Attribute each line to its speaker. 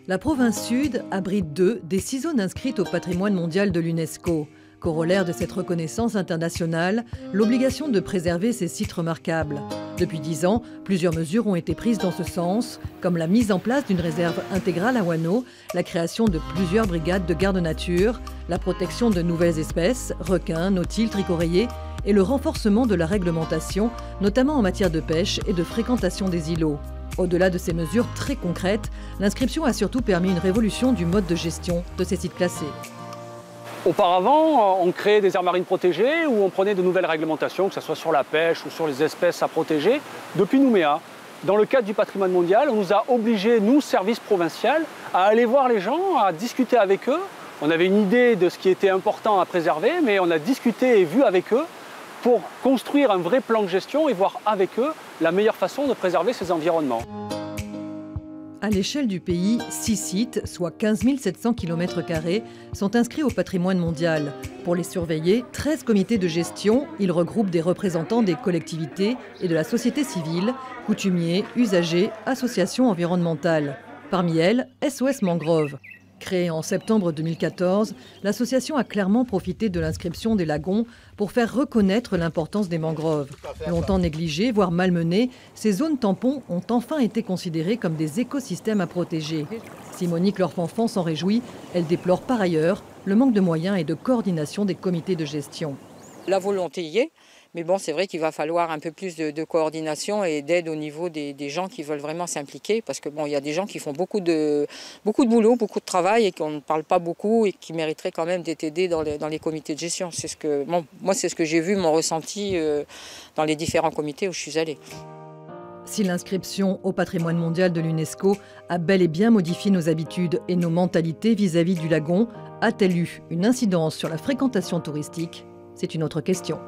Speaker 1: La province sud abrite 2 des 6 zones inscrites au patrimoine mondial de l'UNESCO. Corollaire de cette reconnaissance internationale, l'obligation de préserver ces sites remarquables. Depuis 10 ans, plusieurs mesures ont été prises dans ce sens, comme la mise en place d'une réserve intégrale à Wano, la création de plusieurs brigades de garde nature, la protection de nouvelles espèces, requins, nautiles, tricoréiers, et le renforcement de la réglementation, notamment en matière de pêche et de fréquentation des îlots. Au-delà de ces mesures très concrètes, l'inscription a surtout permis une révolution du mode de gestion de ces sites classés.
Speaker 2: Auparavant, on créait des aires marines protégées où on prenait de nouvelles réglementations, que ce soit sur la pêche ou sur les espèces à protéger. Depuis Nouméa, dans le cadre du patrimoine mondial, on nous a obligés, nous, service provincial, à aller voir les gens, à discuter avec eux. On avait une idée de ce qui était important à préserver, mais on a discuté et vu avec eux pour construire un vrai plan de gestion et voir avec eux la meilleure façon de préserver ces environnements.
Speaker 1: À l'échelle du pays, 6 sites, soit 15 700 km², sont inscrits au patrimoine mondial. Pour les surveiller, 13 comités de gestion. Ils regroupent des représentants des collectivités et de la société civile, coutumiers, usagers, associations environnementales. Parmi elles, SOS Mangrove. Créée en septembre 2014, l'association a clairement profité de l'inscription des lagons pour faire reconnaître l'importance des mangroves. Longtemps négligées, voire malmenées, ces zones tampons ont enfin été considérées comme des écosystèmes à protéger. Si Monique Lorfanfan s'en réjouit, elle déplore par ailleurs le manque de moyens et de coordination des comités de gestion.
Speaker 3: La volonté y est, mais bon, c'est vrai qu'il va falloir un peu plus de coordination et d'aide au niveau des gens qui veulent vraiment s'impliquer, parce que bon, il y a des gens qui font beaucoup de boulot, beaucoup de travail et qu'on ne parle pas beaucoup et qui mériteraient quand même d'être aidés dans les comités de gestion. C'est ce que, bon, moi, c'est ce que j'ai vu, mon ressenti dans les différents comités où je suis allée.
Speaker 1: Si l'inscription au patrimoine mondial de l'UNESCO a bel et bien modifié nos habitudes et nos mentalités vis-à-vis du lagon, a-t-elle eu une incidence sur la fréquentation touristique ? C'est une autre question.